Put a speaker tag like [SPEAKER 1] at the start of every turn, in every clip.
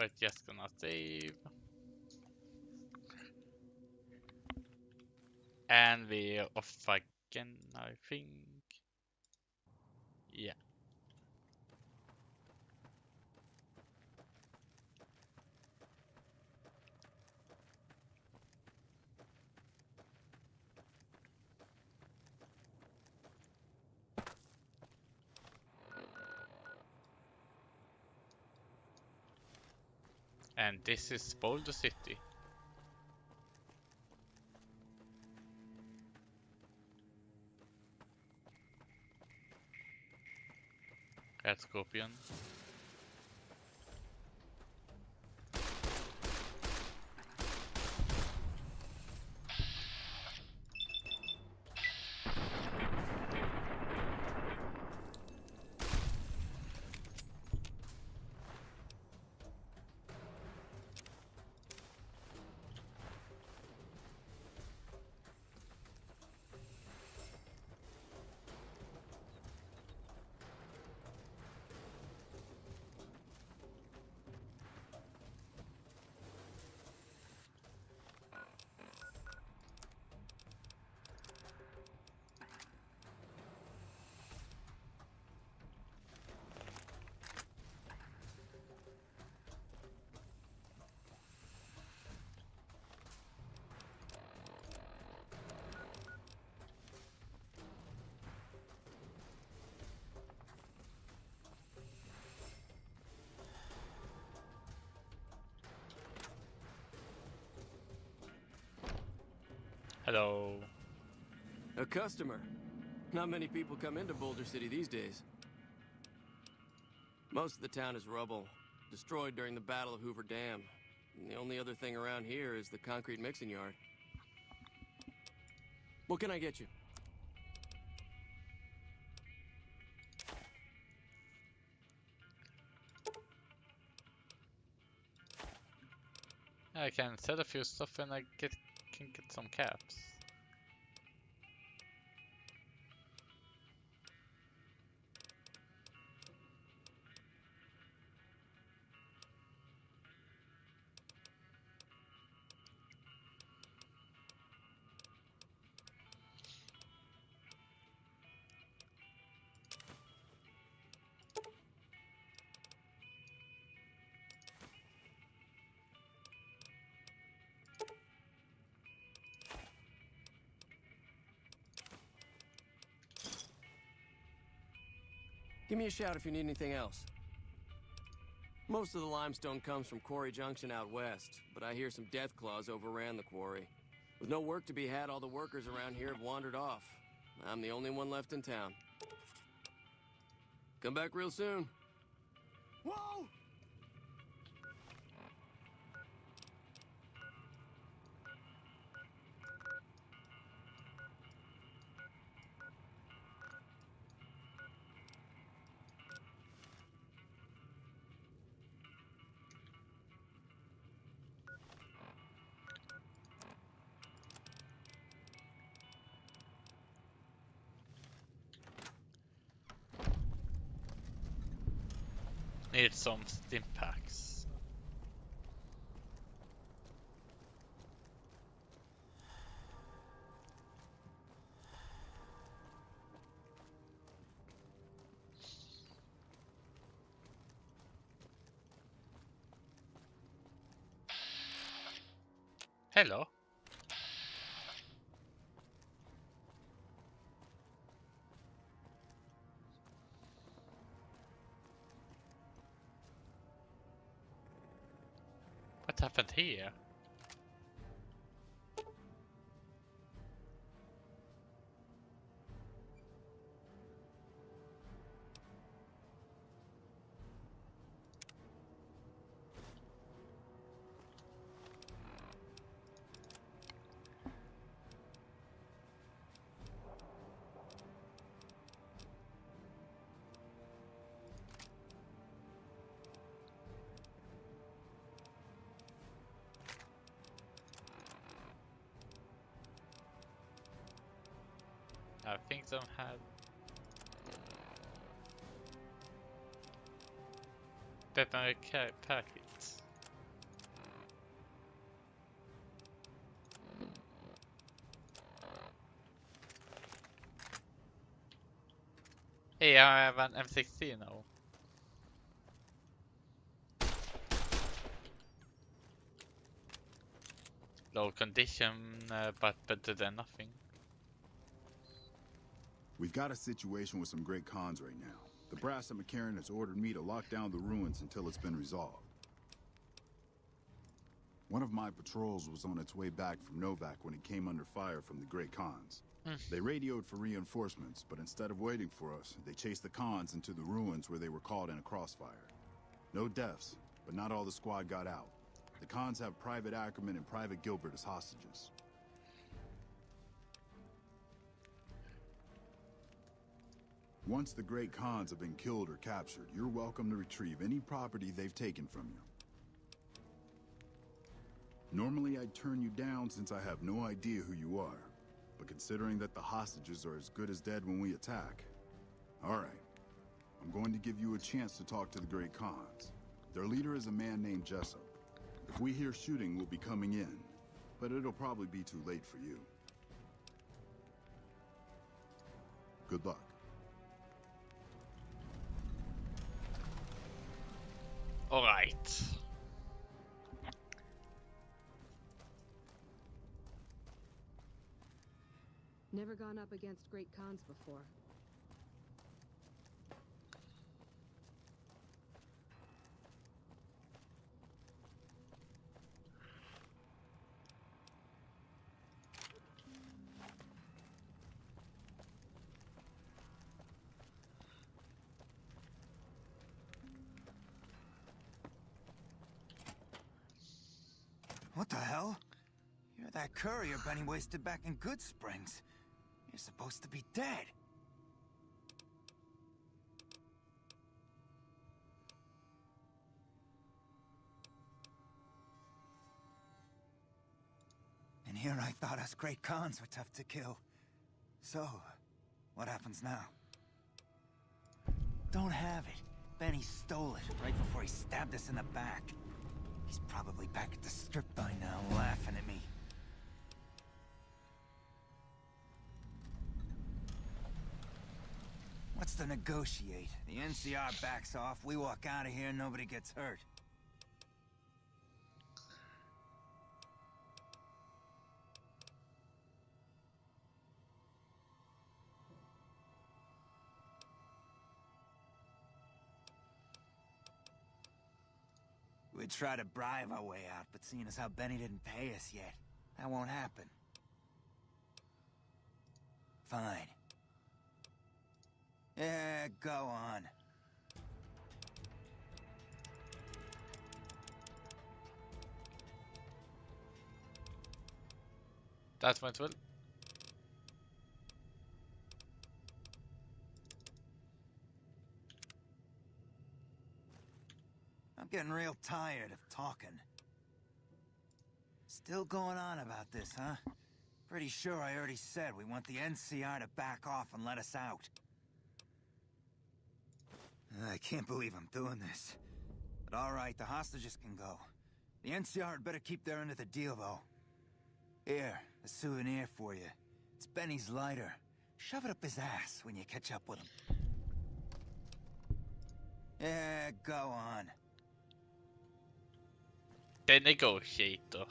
[SPEAKER 1] We're just gonna save. And we're off again, I think. Yeah. And this is Boulder City. Red Scorpion. Hello.
[SPEAKER 2] A customer. Not many people come into Boulder City these days. Most of the town is rubble, destroyed during the Battle of Hoover Dam. And the only other thing around here is the concrete mixing yard. What can I get you?
[SPEAKER 1] I can sell a few stuff and I can get some caps.
[SPEAKER 2] Give me a shout if you need anything else. Most of the limestone comes from Quarry Junction out west, but I hear some death claws overran the quarry. With no work to be had, all the workers around here have wandered off. I'm the only one left in town. Come back real soon. Whoa!
[SPEAKER 1] Need some stim packs. Hello. What happened here? I think some had detonated packets. Hey, I have an M16 now. Low condition, but better than nothing.
[SPEAKER 3] We've got a situation with some great cons right now. The brass at McCarran has ordered me to lock down the ruins until it's been resolved. One of my patrols was on its way back from Novak when it came under fire from the Great Khans. They radioed for reinforcements, but instead of waiting for us, they chased the Khans into the ruins where they were caught in a crossfire. No deaths, but not all the squad got out. The Khans have Private Ackerman and Private Gilbert as hostages. Once the Great Khans have been killed or captured, you're welcome to retrieve any property they've taken from you. Normally I'd turn you down since I have no idea who you are. But considering that the hostages are as good as dead when we attack... Alright. I'm going to give you a chance to talk to the Great Khans. Their leader is a man named Jessup. If we hear shooting, we'll be coming in. But it'll probably be too late for you. Good luck.
[SPEAKER 1] Alright.
[SPEAKER 4] Never gone up against Great Khans before.
[SPEAKER 5] What the hell? You're that courier Benny wasted back in Good Springs. You're supposed to be dead. And here I thought us Great Khans were tough to kill. So, what happens now? Don't have it. Benny stole it right before he stabbed us in the back. He's probably back at the strip by now, laughing at me. What's to negotiate? The NCR backs off, we walk out of here, nobody gets hurt. We'd try to bribe our way out, but seeing as how Benny didn't pay us yet, that won't happen. Fine. Yeah, go on.
[SPEAKER 1] That went well.
[SPEAKER 5] I'm getting real tired of talking. Still going on about this, huh? Pretty sure I already said we want the NCR to back off and let us out. I can't believe I'm doing this. But alright, the hostages can go. The NCR had better keep their end of the deal, though. Here, a souvenir for you. It's Benny's lighter. Shove it up his ass when you catch up with him. Yeah, go on.
[SPEAKER 1] The negotiator.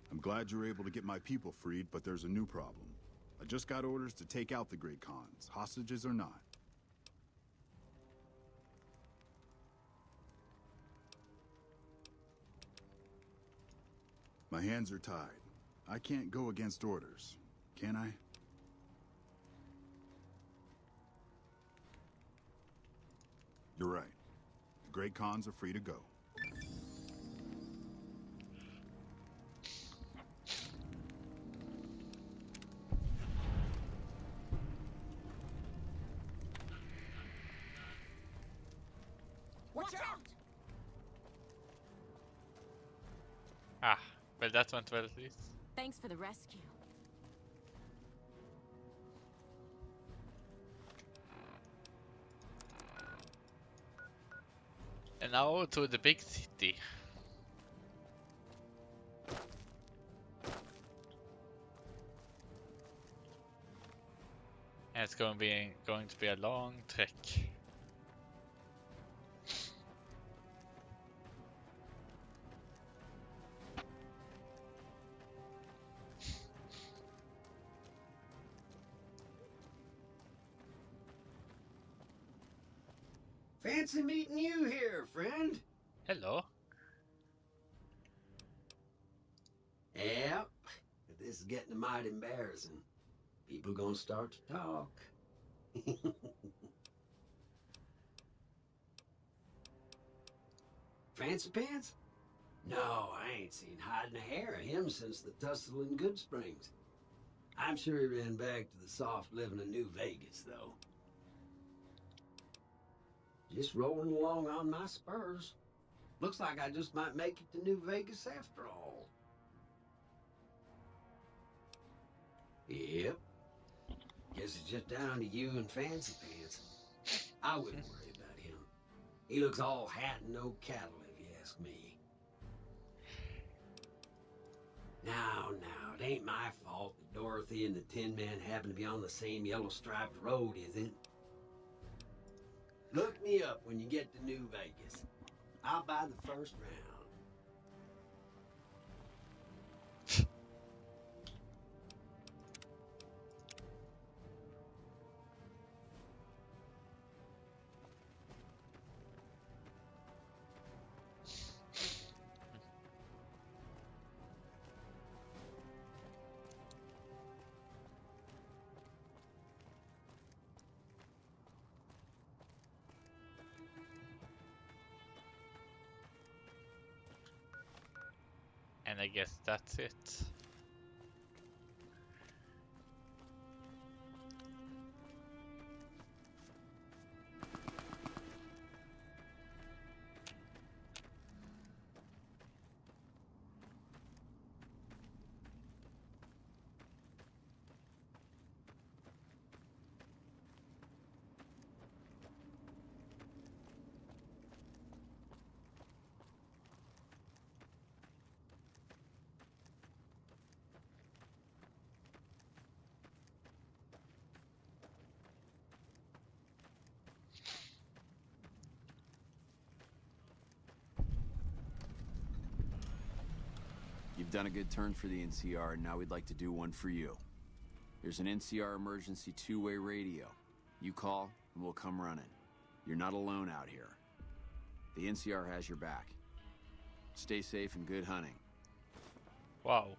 [SPEAKER 3] I'm glad you were able to get my people freed, but there's a new problem. I just got orders to take out the Great Khans, hostages or not. My hands are tied. I can't go against orders, can I? You're right. The Great Khans are free to go.
[SPEAKER 6] Watch out!
[SPEAKER 1] Well, that went well at least.
[SPEAKER 6] Thanks for the rescue.
[SPEAKER 1] And now to the big city. And it's going to be a long trek.
[SPEAKER 7] Fancy meeting you here, friend.
[SPEAKER 1] Hello.
[SPEAKER 7] Yep, but this is getting mighty embarrassing. People gonna start to talk. Fancy Pants? No, I ain't seen hide nor hair of him since the tussle in Good Springs. I'm sure he ran back to the soft living of New Vegas, though. Just rolling along on my spurs. Looks like I just might make it to New Vegas after all. Yep. Guess it's just down to you and Fancy Pants. I wouldn't worry about him. He looks all hat and no cattle, if you ask me. Now, it ain't my fault that Dorothy and the Tin Man happen to be on the same yellow-striped road, is it? Look me up when you get to New Vegas. I'll buy the first round.
[SPEAKER 1] And I guess that's it.
[SPEAKER 8] You've done a good turn for the NCR, and now we'd like to do one for you. There's an NCR emergency two-way radio. You call, and we'll come running. You're not alone out here. The NCR has your back. Stay safe and good hunting.
[SPEAKER 1] Wow.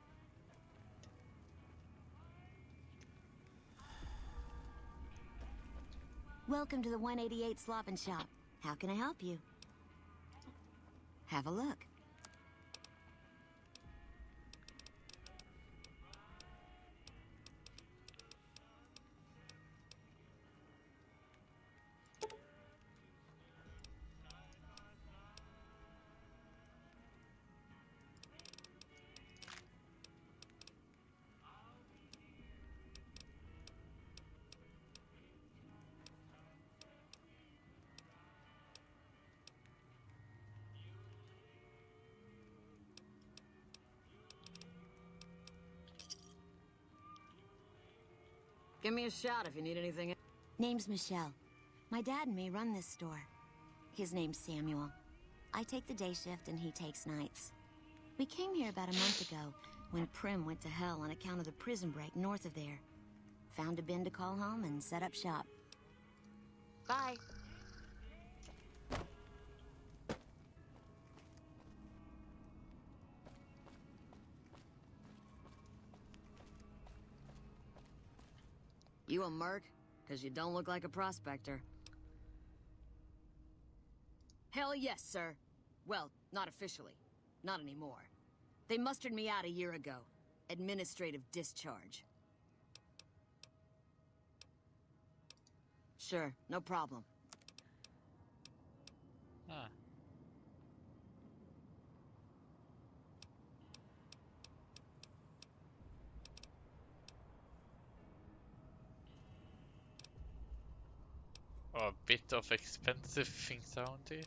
[SPEAKER 9] Welcome to the 188 Slop and Shop. How can I help you? Have a look.
[SPEAKER 6] Give me a shout if you need anything.
[SPEAKER 9] Name's Michelle. My dad and me run this store. His name's Samuel. I take the day shift and he takes nights. We came here about a month ago when Prim went to hell on account of the prison break north of there. Found a bin to call home and set up shop. Bye.
[SPEAKER 6] You a merc? Because you don't look like a prospector. Hell yes, sir. Well, not officially. Not anymore. They mustered me out a year ago. Administrative discharge. Sure, no problem.
[SPEAKER 1] Ah. A bit of expensive things around here.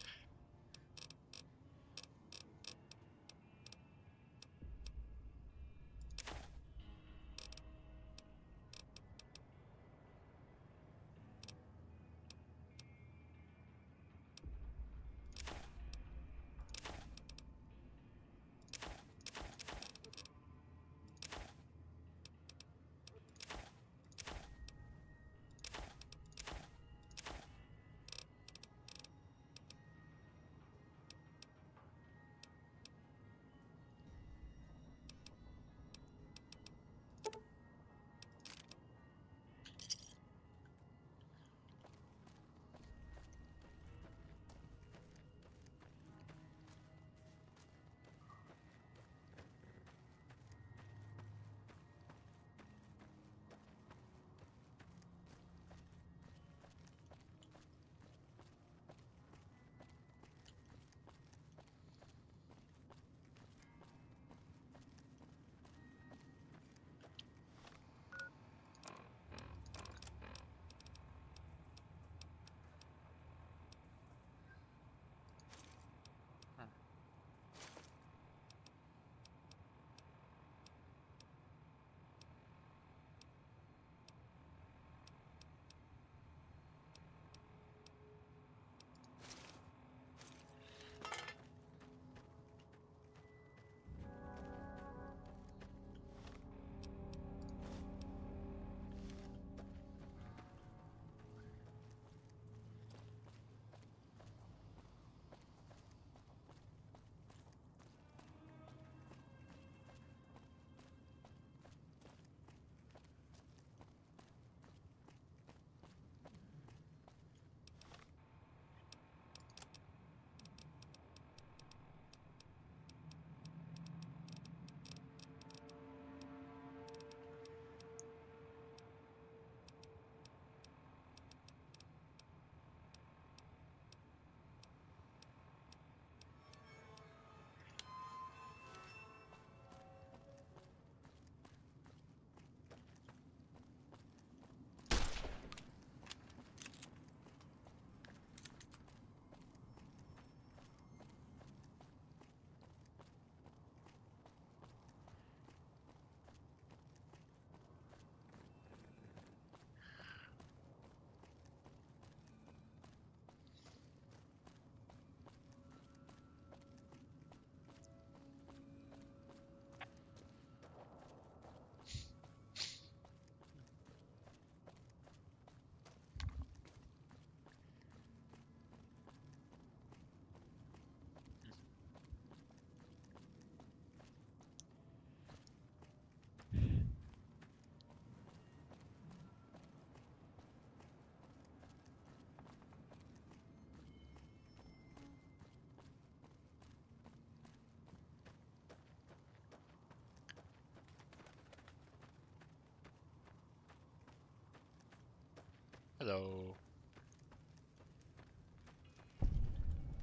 [SPEAKER 1] Hello.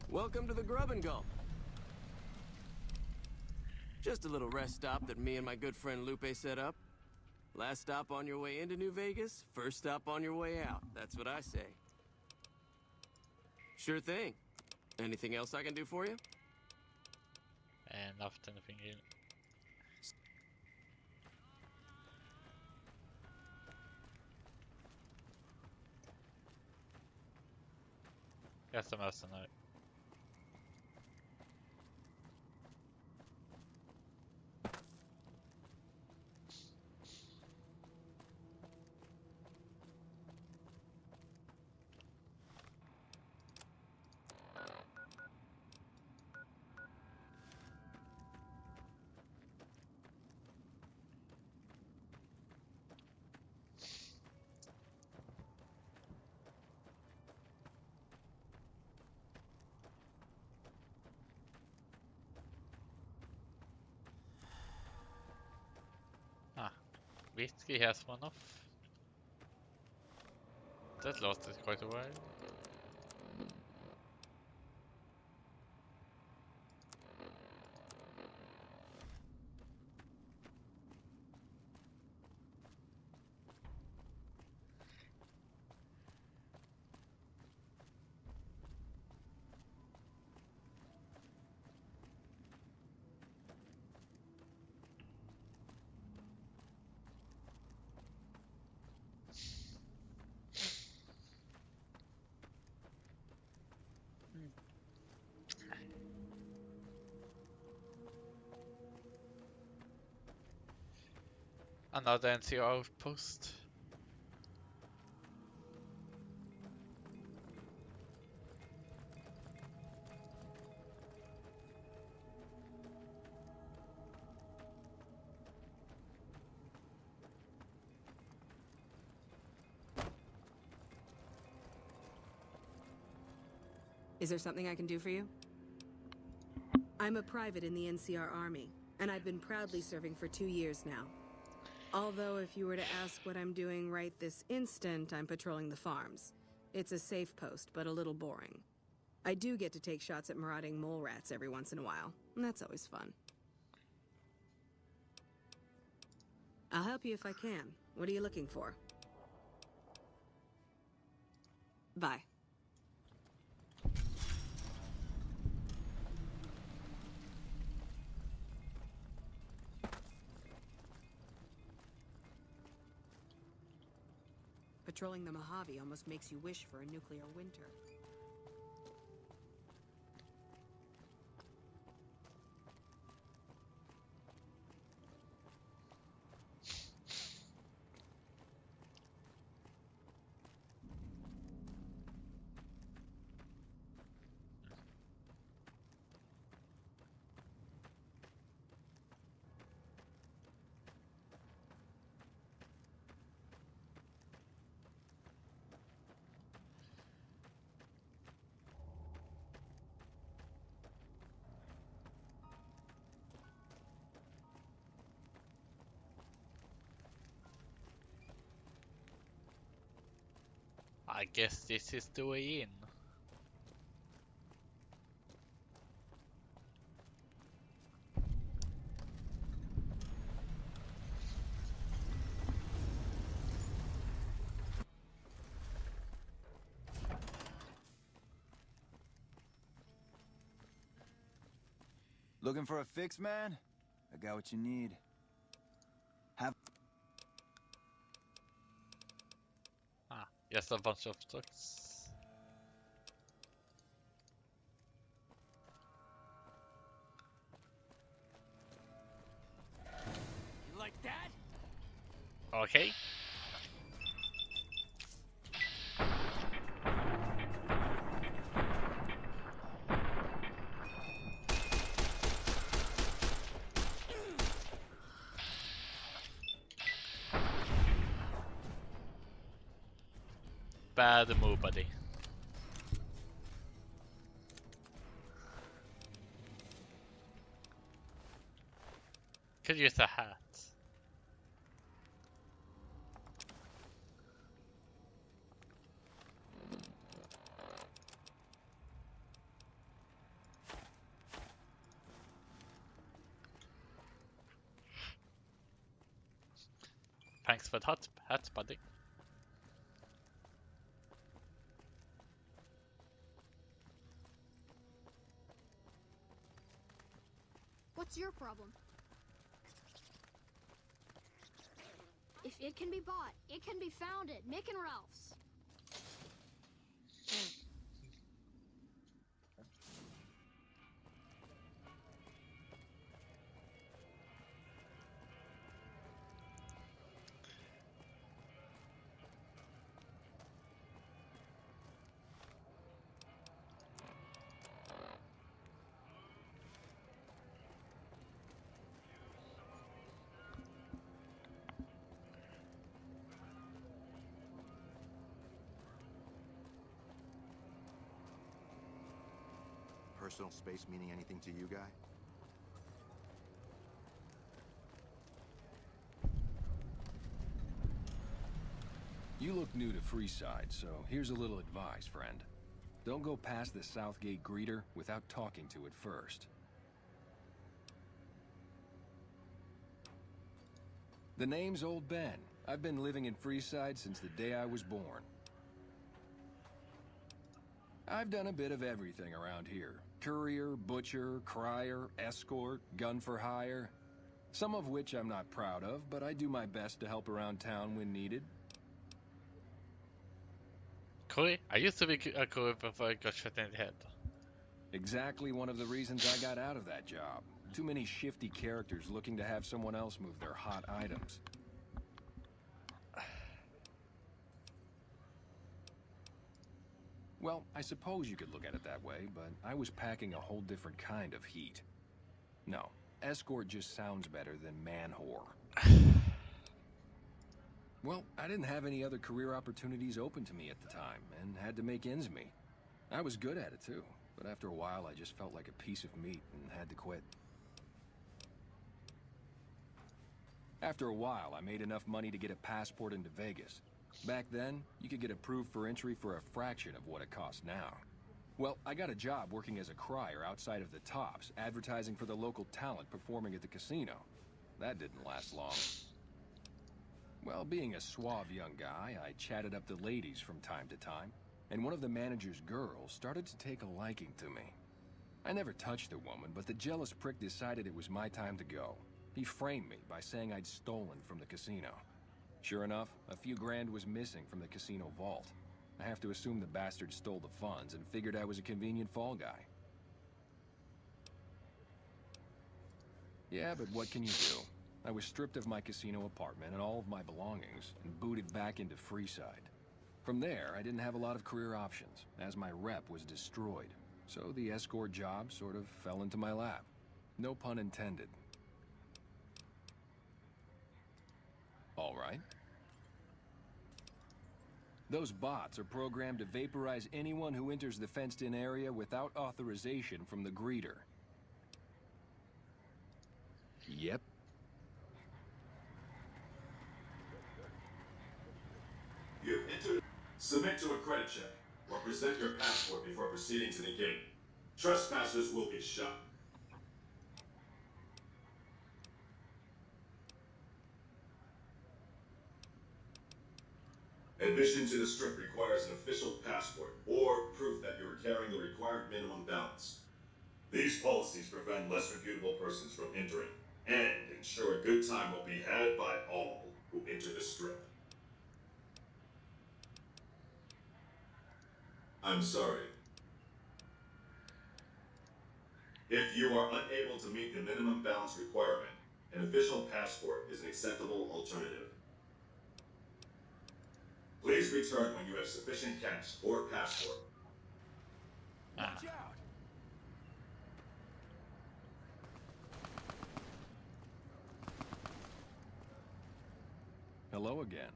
[SPEAKER 2] Welcome to the Grub and Gulp. Just a little rest stop that me and my good friend Lupe set up. Last stop on your way into New Vegas, first stop on your way out. That's what I say. Sure thing. Anything else I can do for you?
[SPEAKER 1] And after anything in. SMS tonight. Whiskey has one off. That lasted quite a while. Another NCR outpost.
[SPEAKER 4] Is there something I can do for you? I'm a private in the NCR Army, and I've been proudly serving for 2 years now. Although if you were to ask what I'm doing right this instant, I'm patrolling the farms. It's a safe post, but a little boring. I do get to take shots at marauding mole rats every once in a while, and that's always fun. I'll help you if I can. What are you looking for? Bye. Patrolling the Mojave almost makes you wish for a nuclear winter.
[SPEAKER 1] I guess this is the way in.
[SPEAKER 5] Looking for a fix, man? I got what you need.
[SPEAKER 1] Just a bunch of trucks.
[SPEAKER 2] You like that?
[SPEAKER 1] Okay. Bad move, buddy. Could use a hat. Thanks for the hat, buddy.
[SPEAKER 10] What's your problem? If it can be bought, it can be found at Mick and Ralph's.
[SPEAKER 11] Personal space meaning anything to you, guy?
[SPEAKER 12] You look new to Freeside, so here's a little advice, friend. Don't go past the Southgate greeter without talking to it first. The name's Old Ben. I've been living in Freeside since the day I was born. I've done a bit of everything around here. Courier, butcher, crier, escort, gun for hire. Some of which I'm not proud of, but I do my best to help around town when needed.
[SPEAKER 1] Courier? I used to be a courier before I got shot in the head.
[SPEAKER 12] Exactly one of the reasons I got out of that job. Too many shifty characters looking to have someone else move their hot items. Well, I suppose you could look at it that way, but I was packing a whole different kind of heat. No, escort just sounds better than man-whore. Well, I didn't have any other career opportunities open to me at the time, and had to make ends meet. I was good at it, too, but after a while I just felt like a piece of meat and had to quit. After a while, I made enough money to get a passport into Vegas. Back then, you could get approved for entry for a fraction of what it costs now. Well, I got a job working as a crier outside of the Tops, advertising for the local talent performing at the casino. That didn't last long. Well, being a suave young guy, I chatted up the ladies from time to time, and one of the manager's girls started to take a liking to me. I never touched the woman, but the jealous prick decided it was my time to go. He framed me by saying I'd stolen from the casino. Sure enough, a few grand was missing from the casino vault. I have to assume the bastard stole the funds and figured I was a convenient fall guy. Yeah, but what can you do? I was stripped of my casino apartment and all of my belongings and booted back into Freeside. From there, I didn't have a lot of career options, as my rep was destroyed. So the escort job sort of fell into my lap. No pun intended. All right. Those bots are programmed to vaporize anyone who enters the fenced-in area without authorization from the greeter. Yep.
[SPEAKER 13] You have entered. Submit to a credit check, or present your passport before proceeding to the gate. Trespassers will be shot. Admission to the Strip requires an official passport or proof that you are carrying the required minimum balance. These policies prevent less reputable persons from entering and ensure a good time will be had by all who enter the Strip. I'm sorry. If you are unable to meet the minimum balance requirement, an official passport is an acceptable alternative. Please return when you have sufficient cash or passport.
[SPEAKER 12] Watch out! Hello again.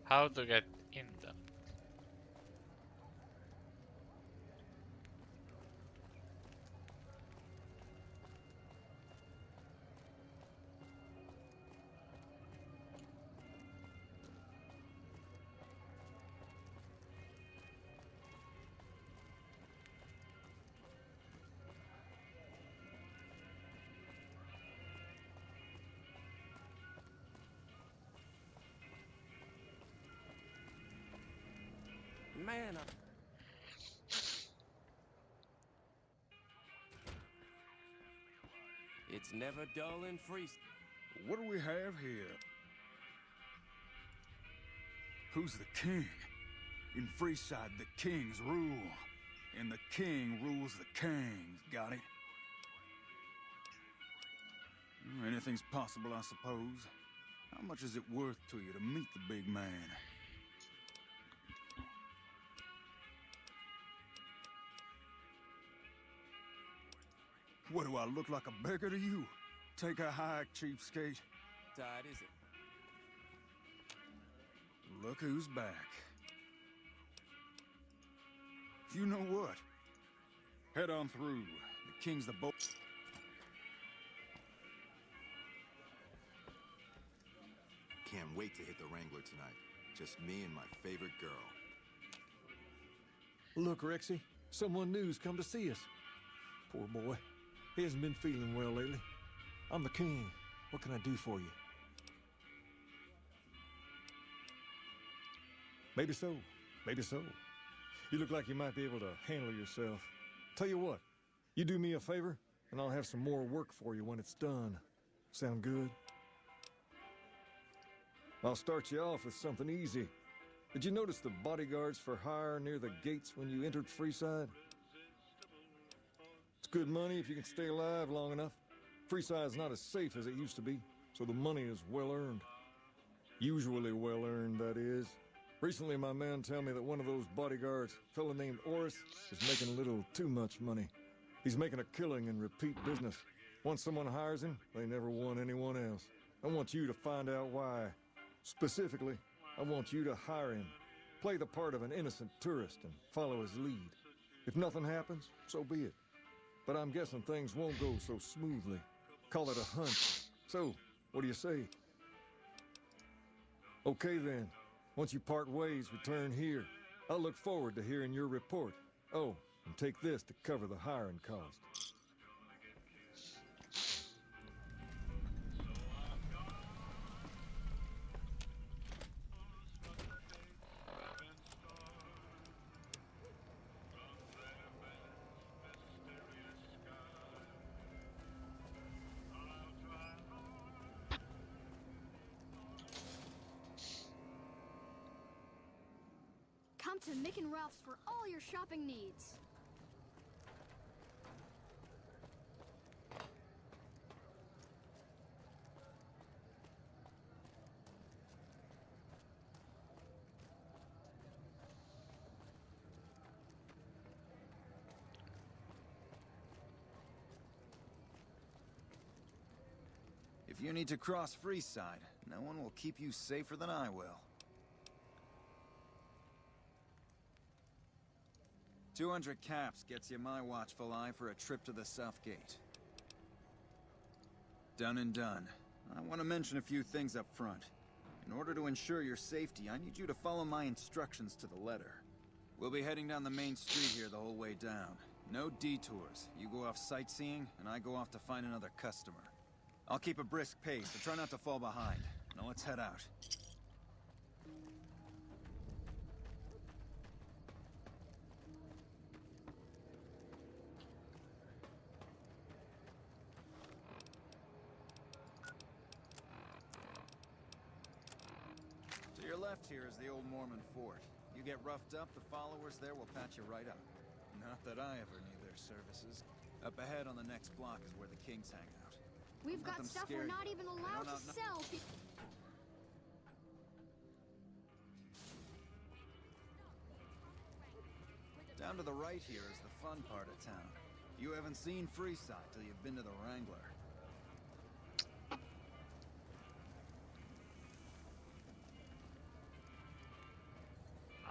[SPEAKER 1] How to get in them?
[SPEAKER 2] Man, it's never dull in Freeside.
[SPEAKER 14] What do we have here? Who's the king? In Freeside, the kings rule. And the king rules the kings, got it? Anything's possible, I suppose. How much is it worth to you to meet the big man? What do I look like, a beggar to you? Take a hike, cheapskate.
[SPEAKER 2] Tide, is it?
[SPEAKER 14] Look who's back. You know what? Head on through. The king's the boat.
[SPEAKER 11] Can't wait to hit the Wrangler tonight. Just me and my favorite girl.
[SPEAKER 15] Look, Rexy, someone new's come to see us. Poor boy. He hasn't been feeling well lately. I'm the king. What can I do for you? Maybe so. Maybe so. You look like you might be able to handle yourself. Tell you what, you do me a favor, and I'll have some more work for you when it's done. Sound good? I'll start you off with something easy. Did you notice the bodyguards for hire near the gates when you entered Freeside? It's good money if you can stay alive long enough. Freeside's not as safe as it used to be, so the money is well earned. Usually well earned, that is. Recently, my man told me that one of those bodyguards, a fella named Oris, is making a little too much money. He's making a killing in repeat business. Once someone hires him, they never want anyone else. I want you to find out why. Specifically, I want you to hire him. Play the part of an innocent tourist and follow his lead. If nothing happens, so be it. But I'm guessing things won't go so smoothly. Call it a hunch. So, what do you say? Okay then. Once you part ways, return here. I'll look forward to hearing your report. Oh, and take this to cover the hiring cost.
[SPEAKER 10] Come to Mick and Ralph's for all your shopping needs.
[SPEAKER 5] If you need to cross Freeside, no one will keep you safer than I will. 200 caps gets you my watchful eye for a trip to the South Gate. Done and done. I want to mention a few things up front. In order to ensure your safety, I need you to follow my instructions to the letter. We'll be heading down the main street here the whole way down. No detours. You go off sightseeing, and I go off to find another customer. I'll keep a brisk pace, so try not to fall behind. Now let's head out. To your left here is the old Mormon fort. You get roughed up, the followers there will patch you right up. Not that I ever need their services. Up ahead on the next block is where the Kings hang out.
[SPEAKER 10] We've got stuff we're not even allowed to sell.
[SPEAKER 5] Down to the right here is the fun part of town. You haven't seen Freeside till you've been to the Wrangler.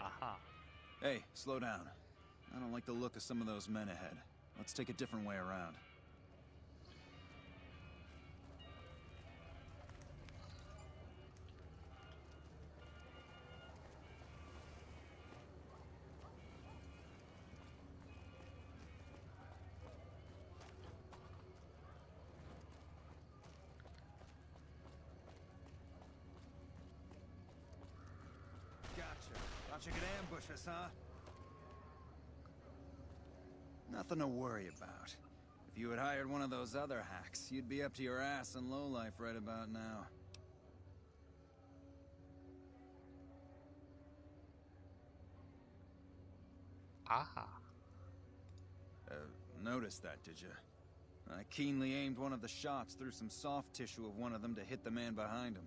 [SPEAKER 1] Aha.
[SPEAKER 5] Hey, slow down. I don't like the look of some of those men ahead. Let's take a different way around. Thought you could ambush us, huh? Nothing to worry about. If you had hired one of those other hacks, you'd be up to your ass in lowlife right about now.
[SPEAKER 1] Aha.
[SPEAKER 5] Noticed that, did you? I keenly aimed one of the shots through some soft tissue of one of them to hit the man behind him.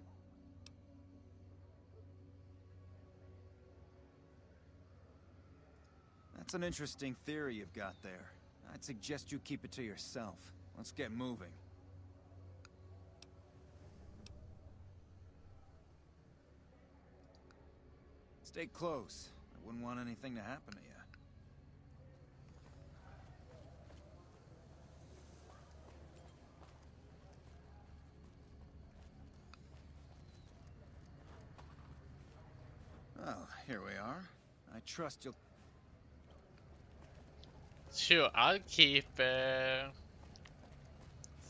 [SPEAKER 5] That's an interesting theory you've got there. I'd suggest you keep it to yourself. Let's get moving. Stay close. I wouldn't want anything to happen to you. Well, here we are. I trust you'll...
[SPEAKER 1] Sure, I'll keep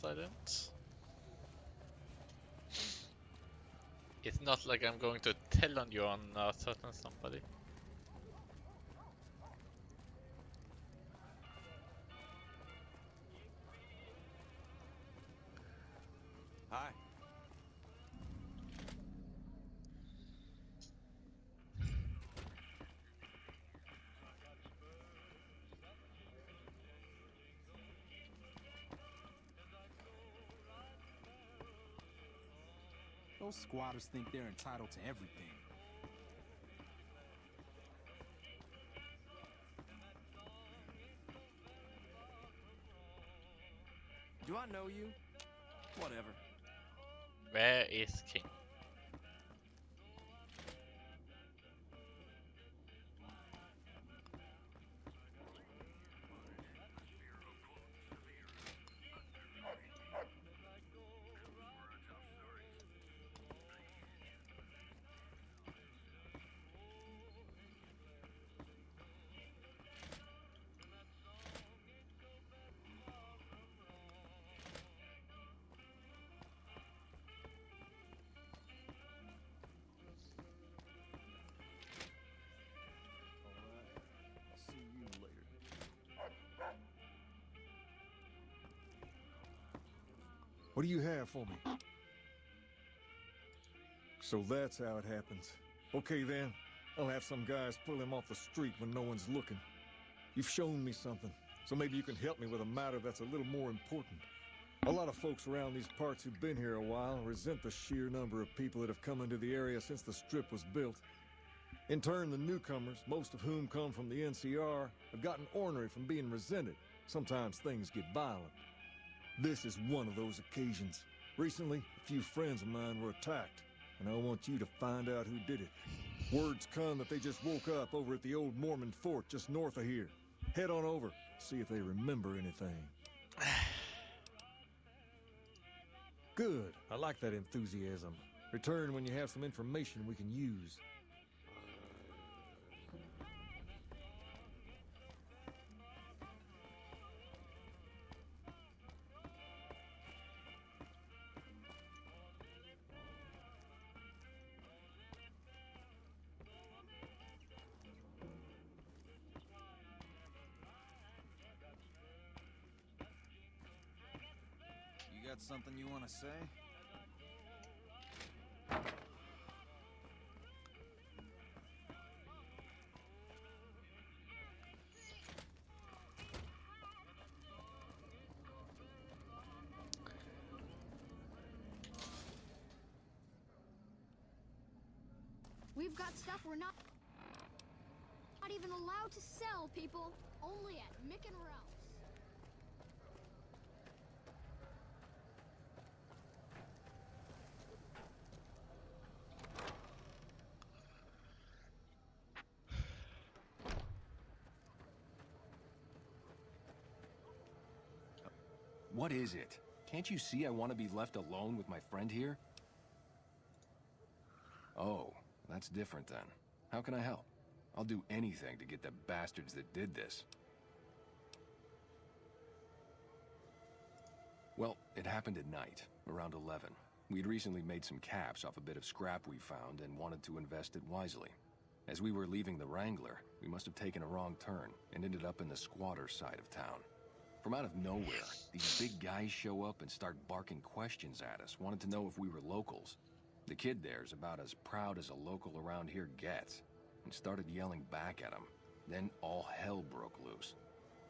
[SPEAKER 1] silent. It's not like I'm going to tell on you on certain somebody.
[SPEAKER 5] Hi.
[SPEAKER 16] Those squatters think they're entitled to everything.
[SPEAKER 2] Do I know you? Whatever.
[SPEAKER 1] Where is King?
[SPEAKER 15] I'll see you later. What do you have for me? So that's how it happens. Okay then, I'll have some guys pull him off the street when no one's looking. You've shown me something, so maybe you can help me with a matter that's a little more important. A lot of folks around these parts who've been here a while resent the sheer number of people that have come into the area since the Strip was built. In turn, the newcomers, most of whom come from the NCR, have gotten ornery from being resented. Sometimes things get violent. This is one of those occasions. Recently, a few friends of mine were attacked, and I want you to find out who did it. Word's come that they just woke up over at the old Mormon fort just north of here. Head on over, see if they remember anything. Good. I like that enthusiasm. Return when you have some information we can use.
[SPEAKER 5] You got something you want to say?
[SPEAKER 10] We've got stuff we're not even allowed to sell, people. Only at Mick and Ralph's.
[SPEAKER 12] What is it? Can't you see I want to be left alone with my friend here? Oh, that's different then. How can I help? I'll do anything to get the bastards that did this. Well, it happened at night, around 11. We'd recently made some caps off a bit of scrap we found and wanted to invest it wisely. As we were leaving the Wrangler, we must have taken a wrong turn and ended up in the squatter side of town. From out of nowhere, these big guys show up and start barking questions at us, wanted to know if we were locals. The kid there's about as proud as a local around here gets, and started yelling back at him. Then all hell broke loose.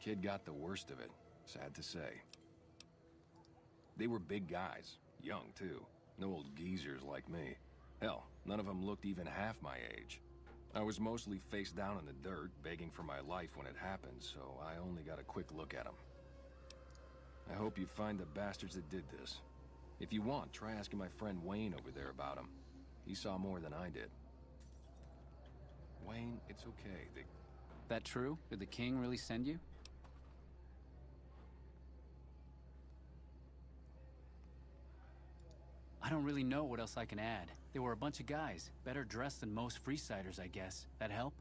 [SPEAKER 12] Kid got the worst of it, sad to say. They were big guys, young too, no old geezers like me. Hell, none of them looked even half my age. I was mostly face down in the dirt, begging for my life when it happened, so I only got a quick look at them. I hope you find the bastards that did this. If you want, try asking my friend Wayne over there about him. He saw more than I did. Wayne, it's okay.
[SPEAKER 17] That true? Did the king really send you? I don't really know what else I can add. They were a bunch of guys, better dressed than most Freesiders, I guess. That help?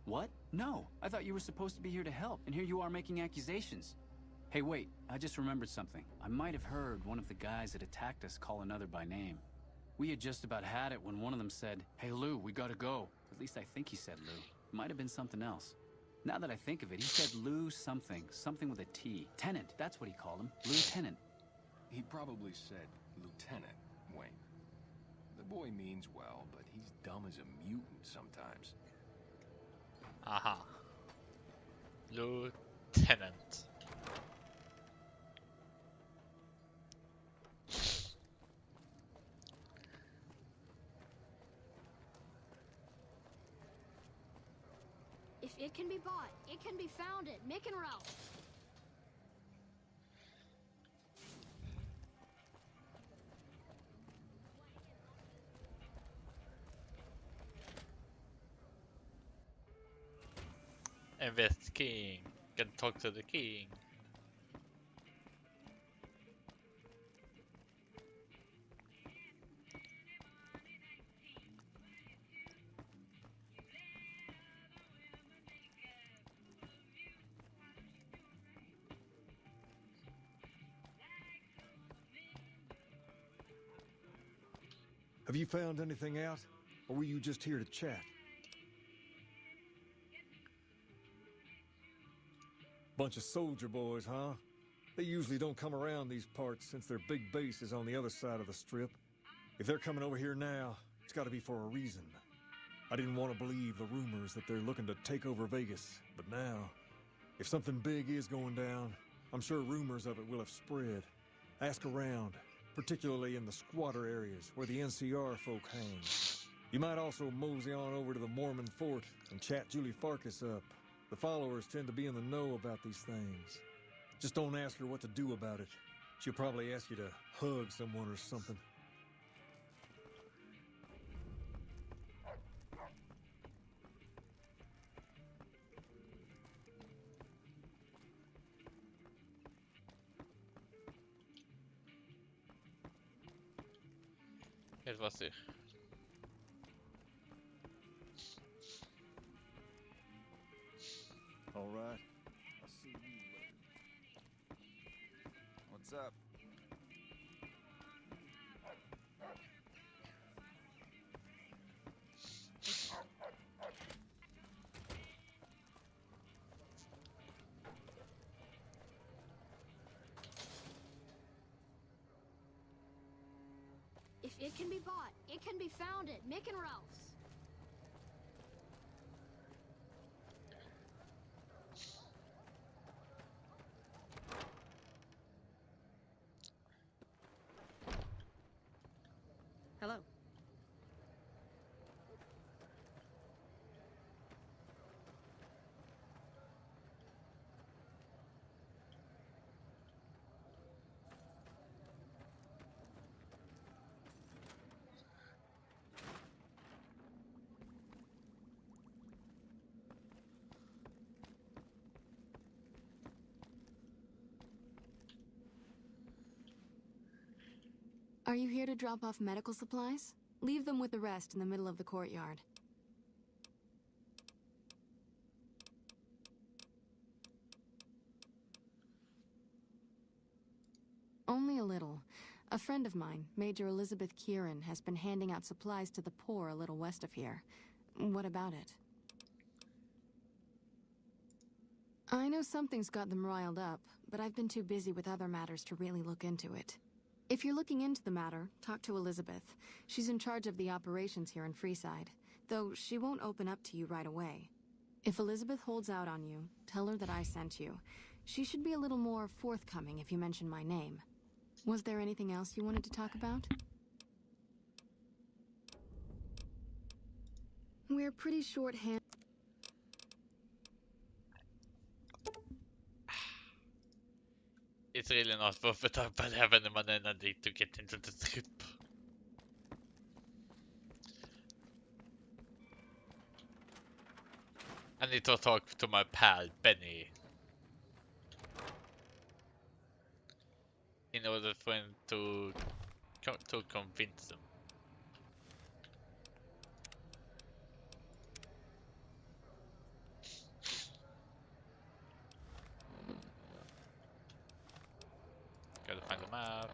[SPEAKER 17] What? No, I thought you were supposed to be here to help, and here you are making accusations. Hey, wait, I just remembered something. I might have heard one of the guys that attacked us call another by name. We had just about had it when one of them said, "Hey Lou, we gotta go." At least I think he said Lou. Might have been something else. Now that I think of it, he said Lou something. Something with a T. Tenant, that's what he called him. Lieutenant.
[SPEAKER 12] He probably said Lieutenant, Wayne. The boy means well, but he's dumb as a mutant sometimes.
[SPEAKER 1] Aha. Lieutenant.
[SPEAKER 10] it can be bought, it can be found at Mick and Ralph.
[SPEAKER 1] Invest king. Can talk to the king.
[SPEAKER 15] Have you found anything out? Or were you just here to chat? Bunch of soldier boys, huh? They usually don't come around these parts since their big base is on the other side of the strip. If they're coming over here now, it's gotta be for a reason. I didn't want to believe the rumors that they're looking to take over Vegas, but now, if something big is going down, I'm sure rumors of it will have spread. Ask around, particularly in the squatter areas where the NCR folk hang. You might also mosey on over to the Mormon fort and chat Julie Farkas up. The followers tend to be in the know about these things. Just don't ask her what to do about it. She'll probably ask you to hug someone or something.
[SPEAKER 1] Helt vad ser.
[SPEAKER 14] All right. I'll see you later. What's up?
[SPEAKER 10] If it can be bought, it can be found at Mick and Ralph's.
[SPEAKER 4] Hello.
[SPEAKER 18] Are you here to drop off medical supplies? Leave them with the rest in the middle of the courtyard. Only a little. A friend of mine, Major Elizabeth Kieran, has been handing out supplies to the poor a little west of here. What about it? I know something's got them riled up, but I've been too busy with other matters to really look into it. If you're looking into the matter, talk to Elizabeth. She's in charge of the operations here in Freeside, though she won't open up to you right away. If Elizabeth holds out on you, tell her that I sent you. She should be a little more forthcoming if you mention my name. Was there anything else you wanted to talk about? We're pretty short-handed.
[SPEAKER 1] It's really not worth it up and having the money to get into the trip. I need to talk to my pal Benny in order for him to convince him. Gotta find the map.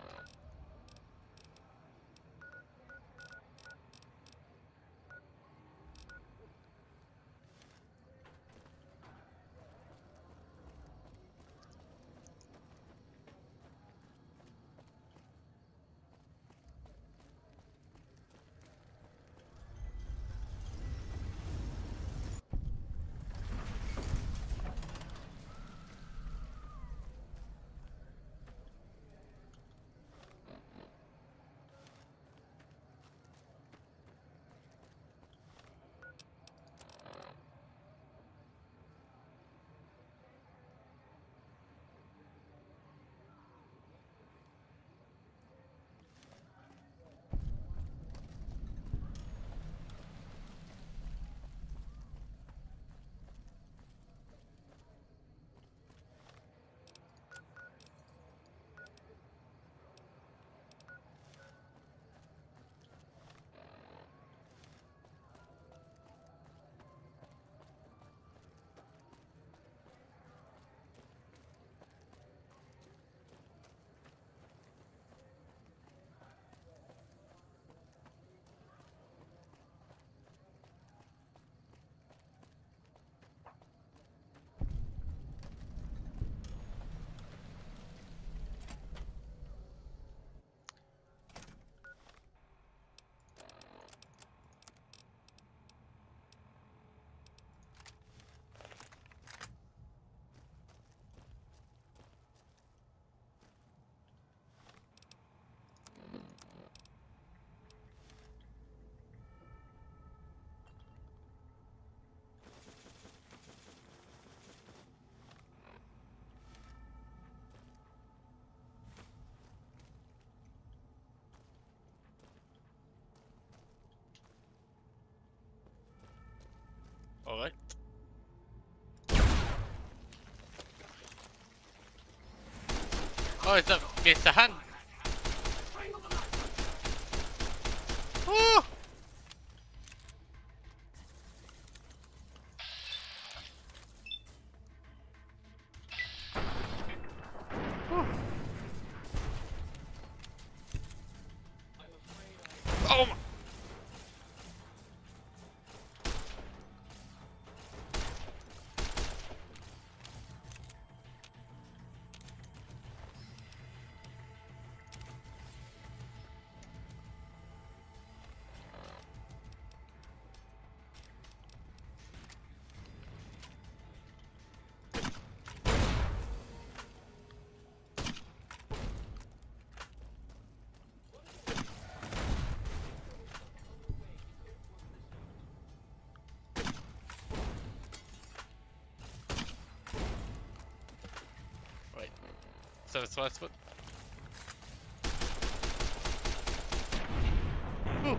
[SPEAKER 1] What? Oh, it's a hand. Oh! Oh my. Wait. So it's last foot. Ooh.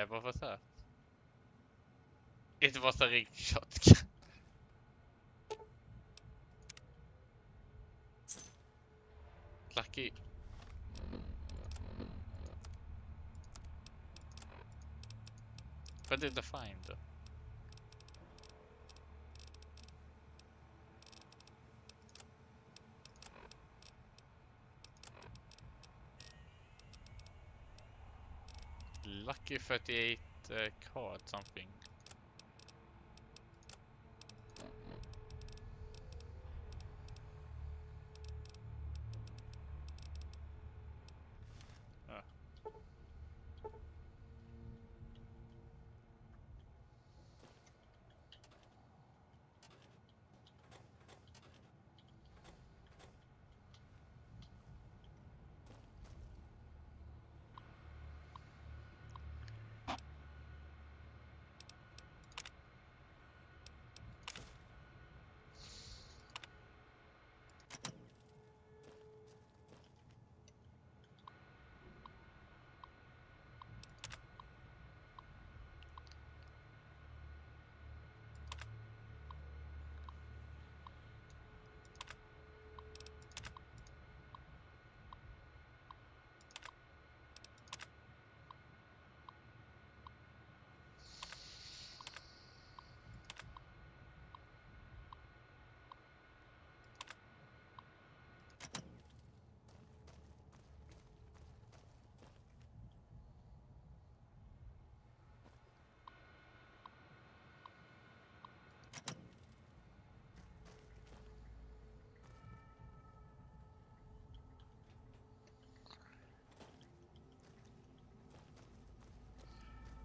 [SPEAKER 1] Vad var det? It was a rigged shotgun. Lucky. What did I find? Lucky 38 card something.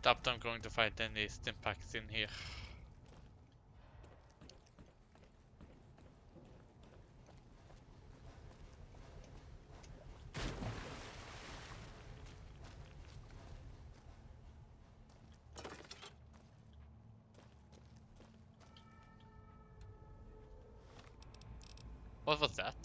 [SPEAKER 1] Doubt I'm going to find any stimpaks in here. What was that?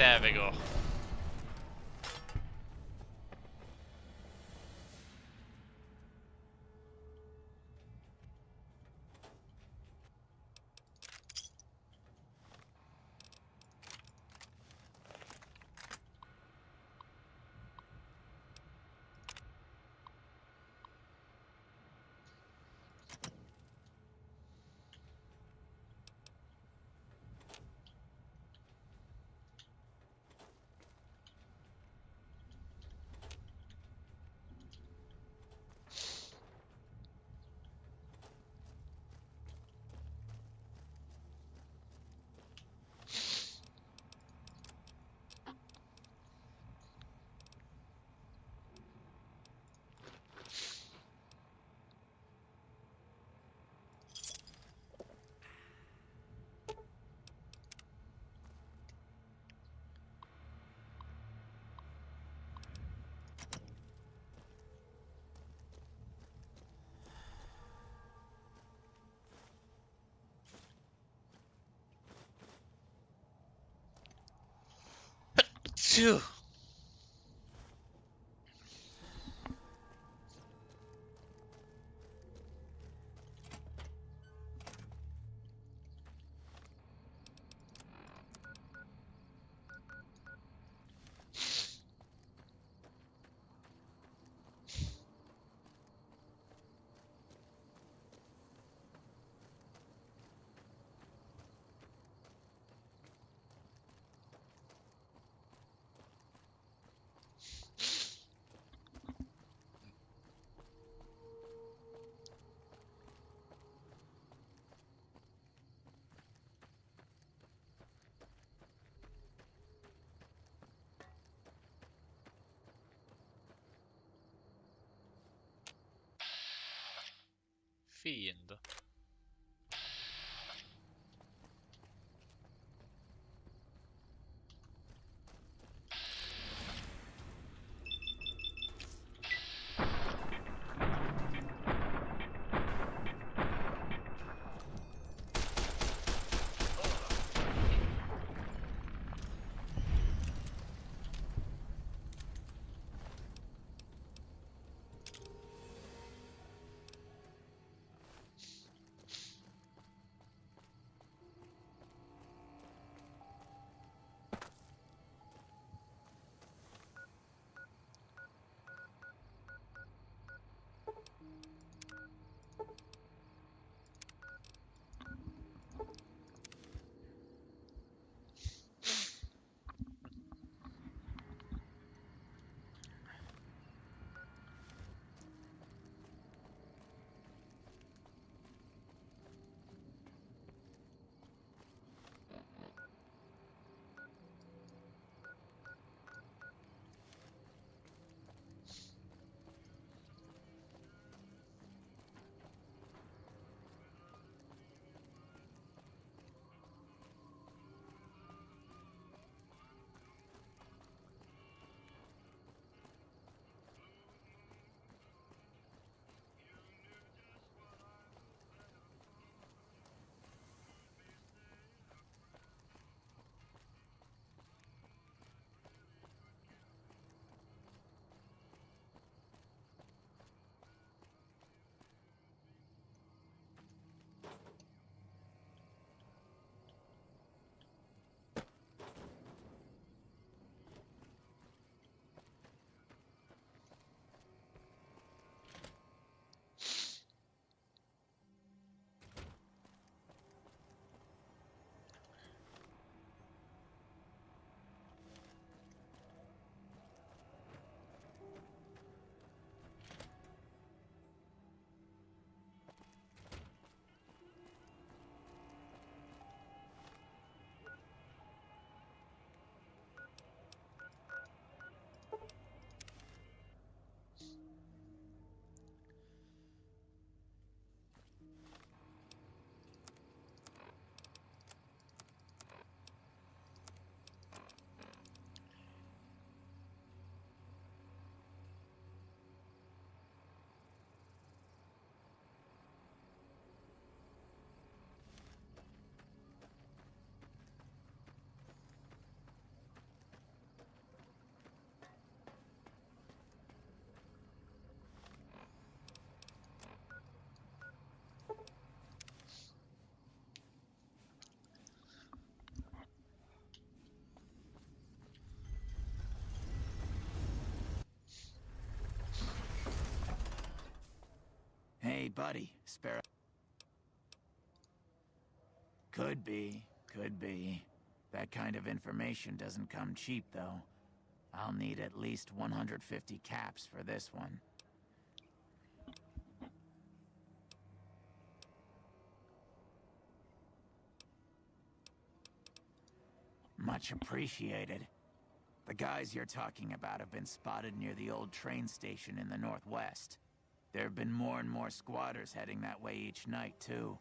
[SPEAKER 1] Där vi går. Phew. Fiend.
[SPEAKER 5] buddy, Sparrow. Could be, could be. That kind of information doesn't come cheap, though. I'll need at least 150 caps for this one. Much appreciated. The guys you're talking about have been spotted near the old train station in the northwest. There have been more and more squatters heading that way each night, too.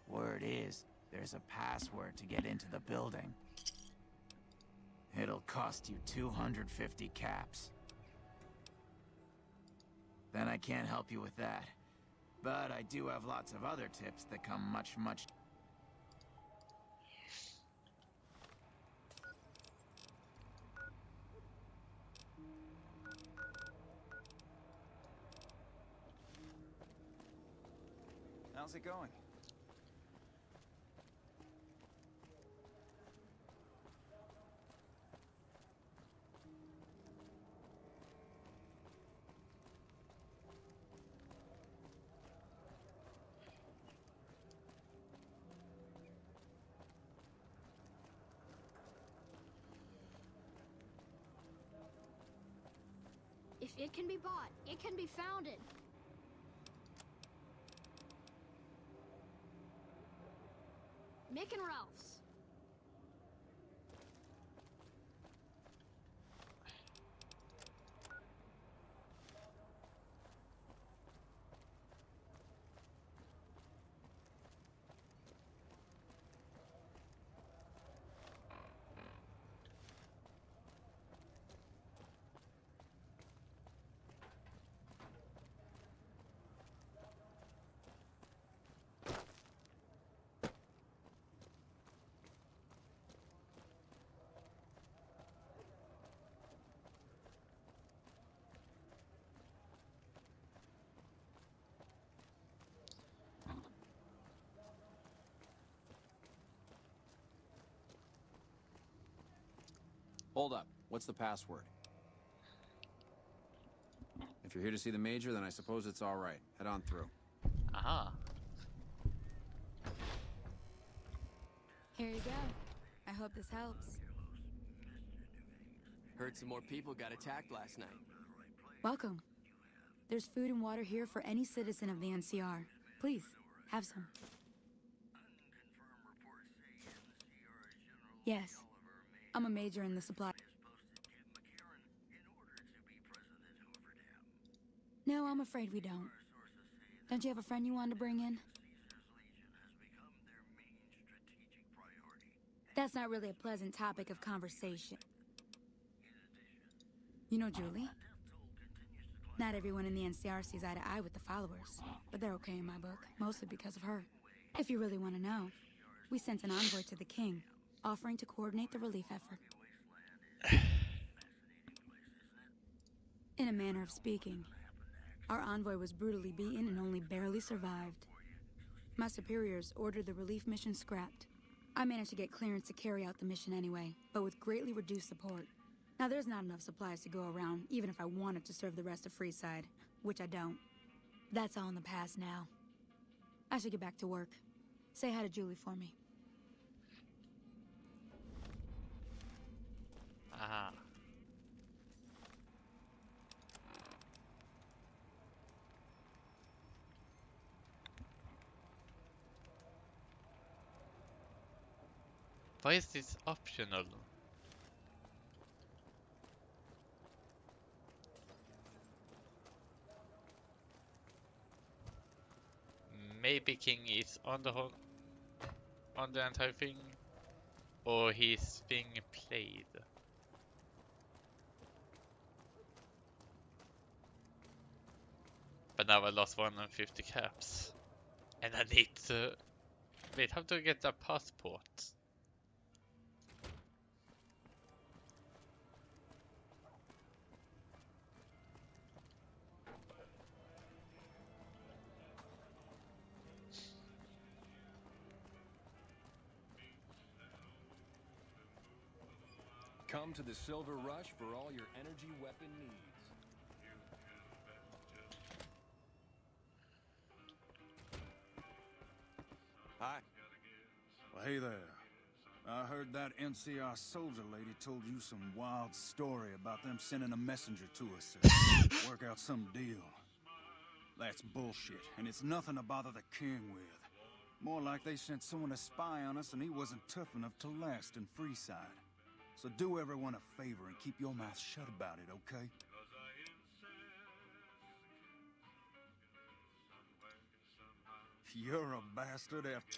[SPEAKER 5] Word is, there's a password to get into the building. It'll cost you 250 caps. Then I can't help you with that. But I do have lots of other tips that come much... How's it going?
[SPEAKER 10] If it can be bought, it can be founded. Mick and Ralph's.
[SPEAKER 8] Hold up. What's the password? If you're here to see the Major, then I suppose it's all right. Head on through.
[SPEAKER 1] Aha.
[SPEAKER 19] Here you go. I hope this helps.
[SPEAKER 2] Heard some more people got attacked last night.
[SPEAKER 19] Welcome. There's food and water here for any citizen of the NCR. Please, have some. Yes. I'm a major in the supply. No, I'm afraid we don't. Don't you have a friend you wanted to bring in? That's not really a pleasant topic of conversation. You know Julie? Not everyone in the NCR sees eye to eye with the followers, but they're okay in my book, mostly because of her. If you really want to know, we sent an envoy to the king, offering to coordinate the relief effort. In a manner of speaking, our envoy was brutally beaten and only barely survived. My superiors ordered the relief mission scrapped. I managed to get clearance to carry out the mission anyway, but with greatly reduced support. Now there's not enough supplies to go around, even if I wanted to serve the rest of Freeside, which I don't. That's all in the past now. I should get back to work. Say hi to Julie for me.
[SPEAKER 1] Aha. Why is this optional? Maybe King is on the whole, on the entire thing, or he's being played. But now I lost 150 caps, and I need to wait. How do I get that passport?
[SPEAKER 12] Come to the Silver Rush for all your energy weapon needs.
[SPEAKER 14] Hey there. I heard that NCR soldier lady told you some wild story about them sending a messenger to us to work out some deal. That's bullshit, and it's nothing to bother the king with. More like they sent someone to spy on us and he wasn't tough enough to last in Freeside. So do everyone a favor and keep your mouth shut about it, okay? You're a bastard after...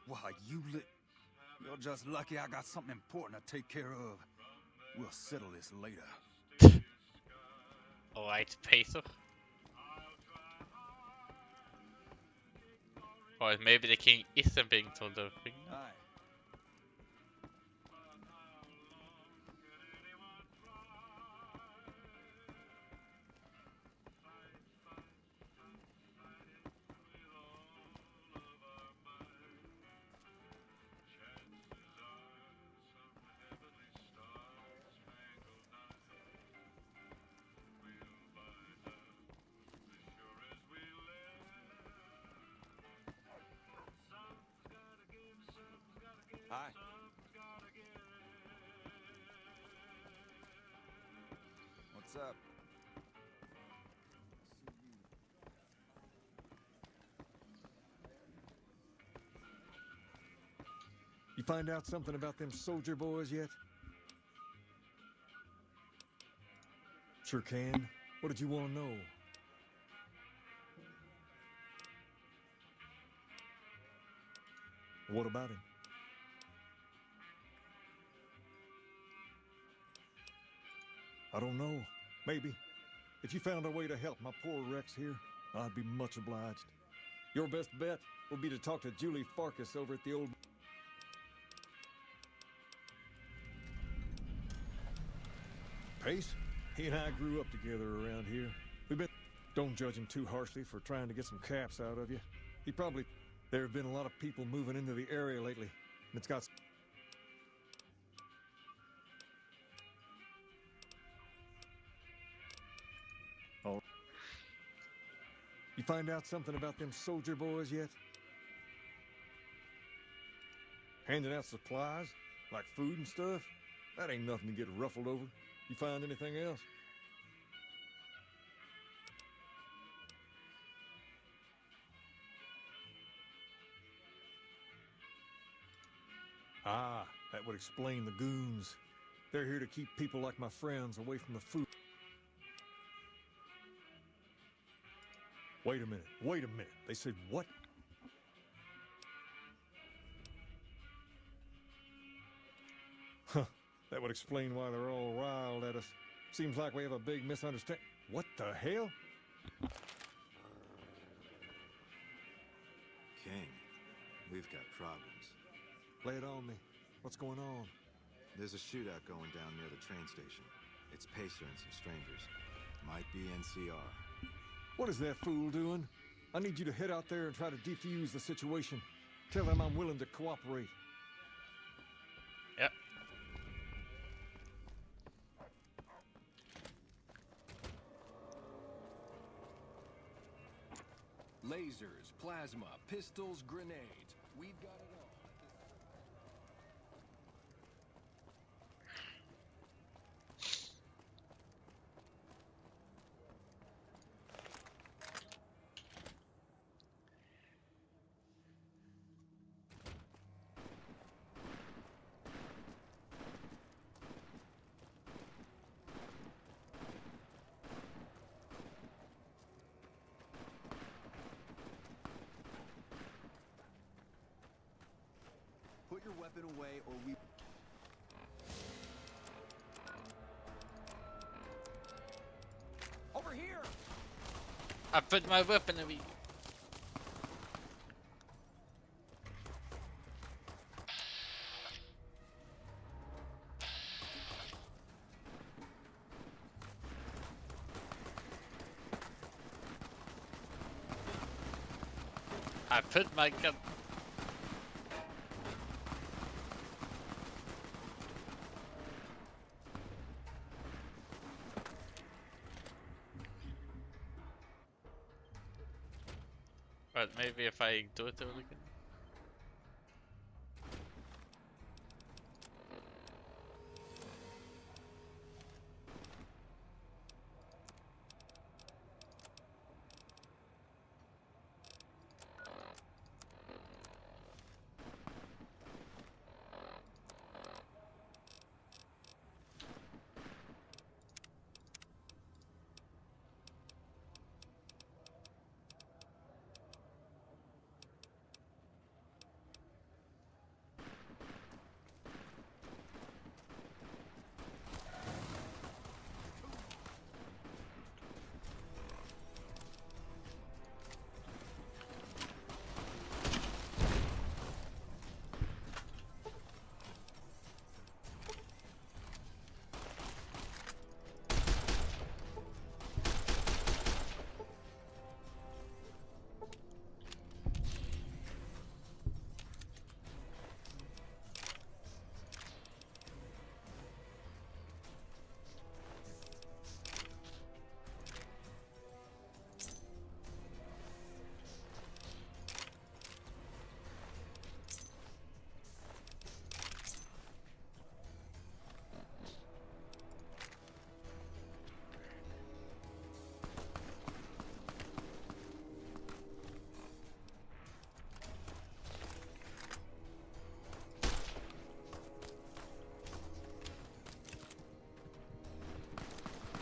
[SPEAKER 14] Why, You're just lucky I got something important to take care of. We'll settle this later.
[SPEAKER 1] Alright, Peter. Or maybe the king isn't being told everything.
[SPEAKER 15] Hi.
[SPEAKER 14] What's up?
[SPEAKER 15] You find out something about them soldier boys yet? Sure can. What did you want to know? What about him? I don't know. Maybe. If you found a way to help my poor Rex here, I'd be much obliged. Your best bet will be to talk to Julie Farkas over at the old... Pace? He and I grew up together around here. We've been... Don't judge him too harshly for trying to get some caps out of you. He probably... There have been a lot of people moving into the area lately, and it's got... Oh. You find out something about them soldier boys yet? Handing out supplies? Like food and stuff? That ain't nothing to get ruffled over. You find anything else? Ah, that would explain the goons. They're here to keep people like my friends away from the food. Wait a minute. They said what? Huh, that would explain why they're all riled at us. Seems like we have a big misunderstanding. What the hell?
[SPEAKER 11] King, we've got problems.
[SPEAKER 15] Lay it on me. What's going on?
[SPEAKER 11] There's a shootout going down near the train station. It's Pacer and some strangers. Might be NCR.
[SPEAKER 15] What is that fool doing? I need you to head out there and try to defuse the situation. Tell them I'm willing to cooperate.
[SPEAKER 1] Yep.
[SPEAKER 12] Lasers, plasma, pistols, grenades. We've got it all.
[SPEAKER 8] Put your weapon away or we...
[SPEAKER 12] Over here!
[SPEAKER 1] I put my weapon away. I put my gun. But maybe if I do it again.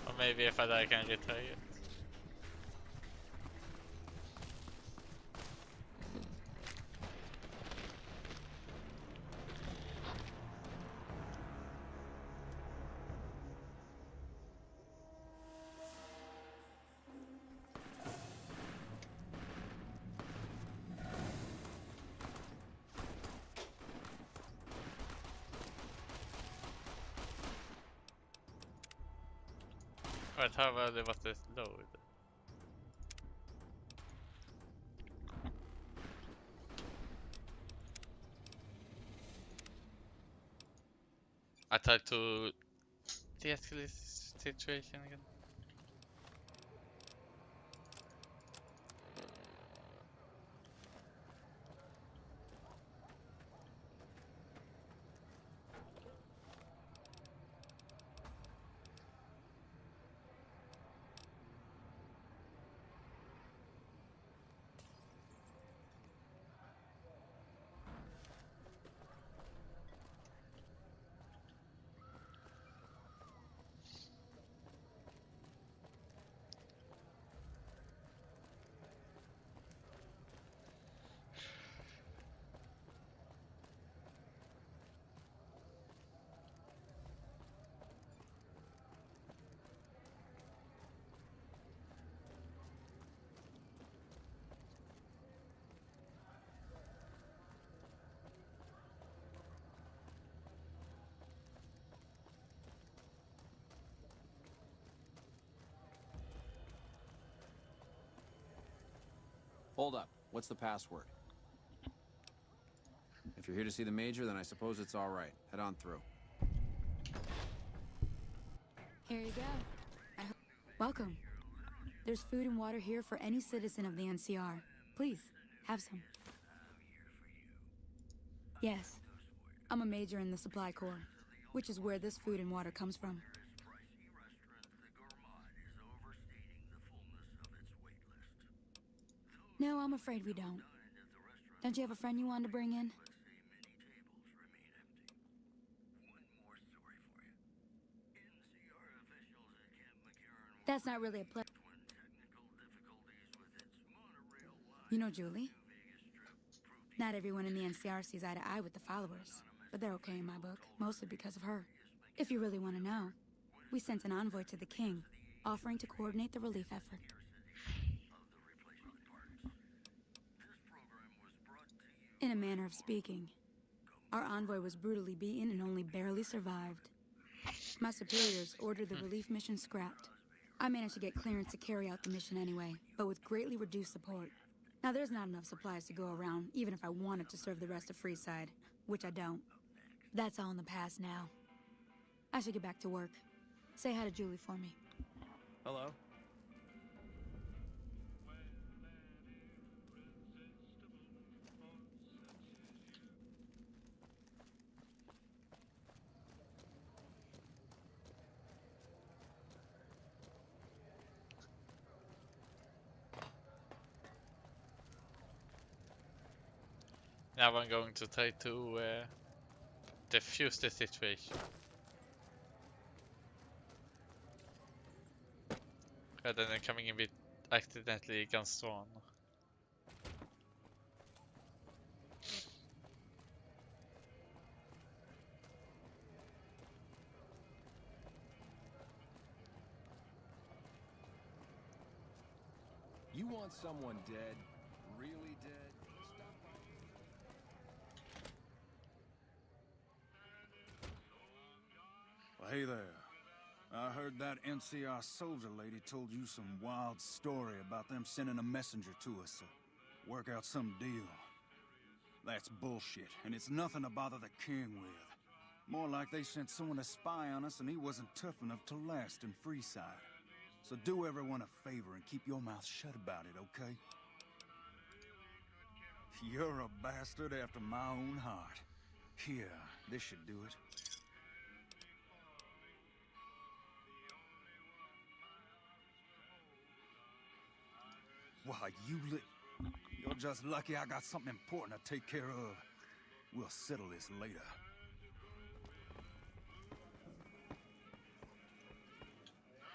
[SPEAKER 1] Or maybe if I die I can retry it. Right, how var det was this load? I tried to de-escalate this situation again.
[SPEAKER 8] Hold up. What's the password? If you're here to see the Major, then I suppose it's all right. Head on through.
[SPEAKER 19] Here you go. Welcome. There's food and water here for any citizen of the NCR. Please, have some. Yes. I'm a major in the Supply Corps, which is where this food and water comes from. No, I'm afraid we don't. Don't you have a friend you wanted to bring in? That's not really a play. You know Julie? Not everyone in the NCR sees eye to eye with the followers, but they're okay in my book, mostly because of her. If you really want to know, we sent an envoy to the king, offering to coordinate the relief effort. In a manner of speaking, our envoy was brutally beaten and only barely survived. My superiors ordered the relief mission scrapped. I managed to get clearance to carry out the mission anyway, but with greatly reduced support. Now there's not enough supplies to go around, even if I wanted to serve the rest of Freeside, which I don't. That's all in the past now. I should get back to work. Say hi to Julie for me.
[SPEAKER 2] Hello.
[SPEAKER 1] Now I'm going to try to defuse the situation. Rather than coming in with accidentally guns drawn.
[SPEAKER 12] You want someone dead? Really dead?
[SPEAKER 14] Well, hey there. I heard that NCR soldier lady told you some wild story about them sending a messenger to us to work out some deal. That's bullshit, and it's nothing to bother the king with. More like they sent someone to spy on us and he wasn't tough enough to last in Freeside. So do everyone a favor and keep your mouth shut about it, okay? You're a bastard after my own heart. Here, this should do it. Why, you're just lucky I got something important to take care of. We'll settle this later.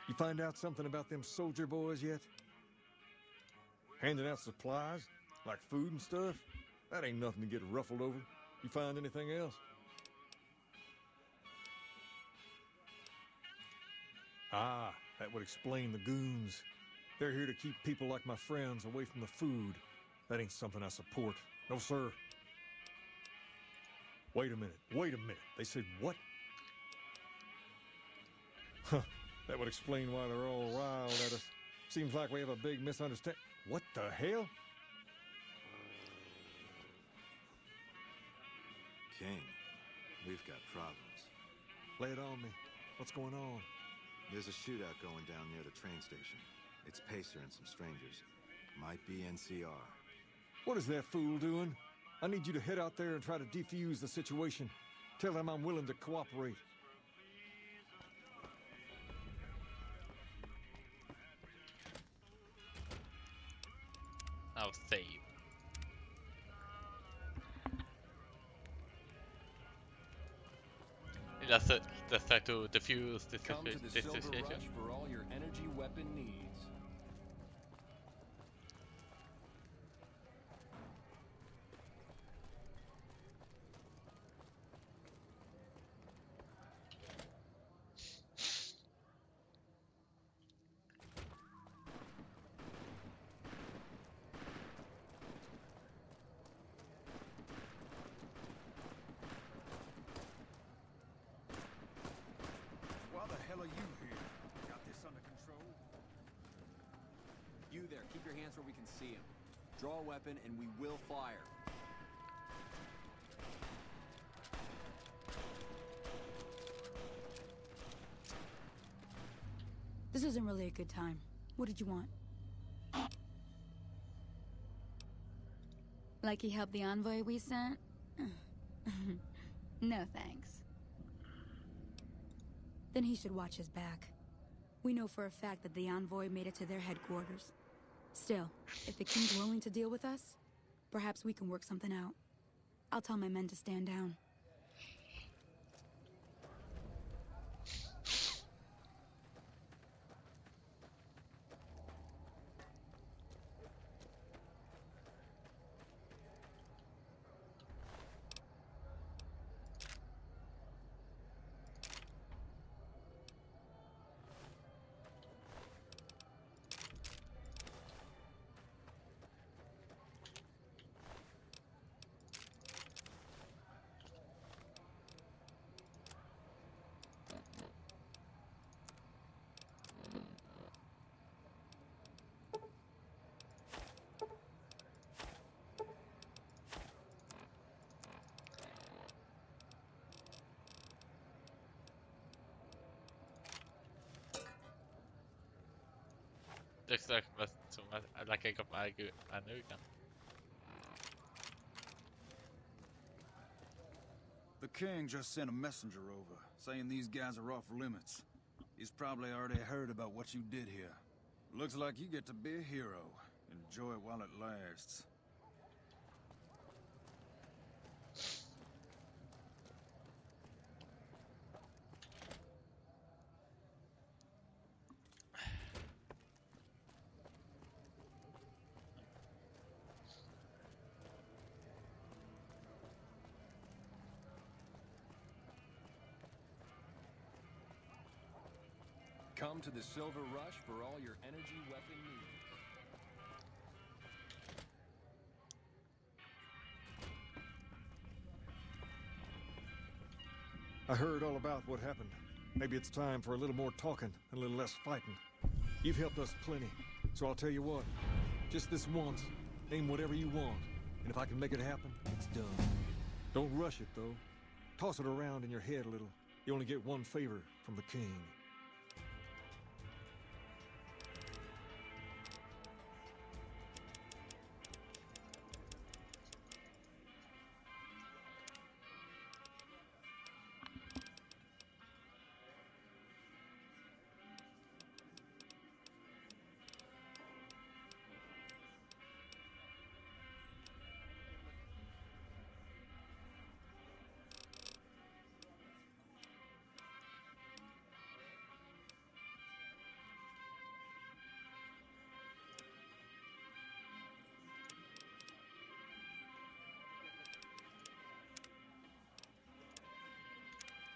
[SPEAKER 15] You find out something about them soldier boys yet? Handing out supplies? Like food and stuff? That ain't nothing to get ruffled over. You find anything else? Ah, that would explain the goons. They're here to keep people like my friends away from the food. That ain't something I support. No, sir. Wait a minute. They said what? Huh. That would explain why they're all riled at us. Seems like we have a big misunderstanding. What the hell?
[SPEAKER 11] King, we've got problems.
[SPEAKER 15] Lay it on me. What's going on?
[SPEAKER 11] There's a shootout going down near the train station. It's Pacer and some strangers. Might be NCR.
[SPEAKER 15] What is that fool doing? I need you to head out there and try to defuse the situation. Tell them I'm willing to cooperate.
[SPEAKER 1] Now save. Let's try to defuse this
[SPEAKER 12] Come to the Silver
[SPEAKER 1] situation.
[SPEAKER 12] Rush for all your energy weapon needs.
[SPEAKER 14] Why the hell are you here? Got this under control?
[SPEAKER 8] You there, keep your hands where we can see him. Draw a weapon and we will fire.
[SPEAKER 19] This isn't really a good time. What did you want? Like he helped the envoy we sent? No thanks. Then he should watch his back. We know for a fact that the envoy made it to their headquarters. Still, if the king's willing to deal with us, perhaps we can work something out. I'll tell my men to stand down.
[SPEAKER 1] Looks like I got my new gun.
[SPEAKER 14] The king just sent a messenger over, saying these guys are off limits. He's probably already heard about what you did here. Looks like you get to be a hero. Enjoy it while it lasts.
[SPEAKER 12] Come to the Silver Rush for all your energy weapon needs.
[SPEAKER 15] I heard all about what happened. Maybe it's time for a little more talking and a little less fighting. You've helped us plenty, so I'll tell you what. Just this once, name whatever you want, and if I can make it happen, it's done. Don't rush it, though. Toss it around in your head a little. You only get one favor from the king.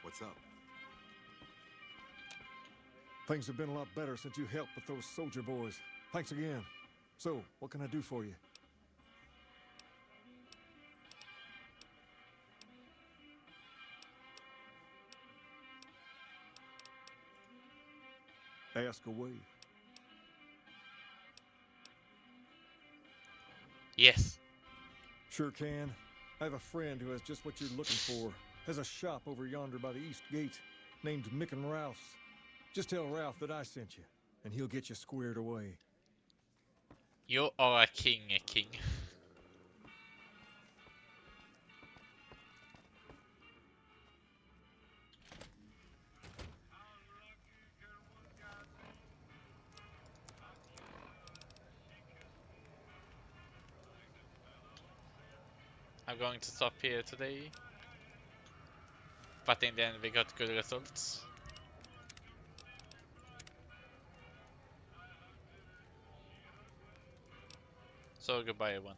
[SPEAKER 11] What's up?
[SPEAKER 15] Things have been a lot better since you helped with those soldier boys. Thanks again. So, what can I do for you? Ask away.
[SPEAKER 1] Yes.
[SPEAKER 15] Sure can. I have a friend who has just what you're looking for. Has a shop over yonder by the East Gate, named Mick and Ralph's. Just tell Ralph that I sent you, and he'll get you squared away.
[SPEAKER 1] You are a king, king. I'm going to stop here today. But in the end we got good results. So goodbye everyone.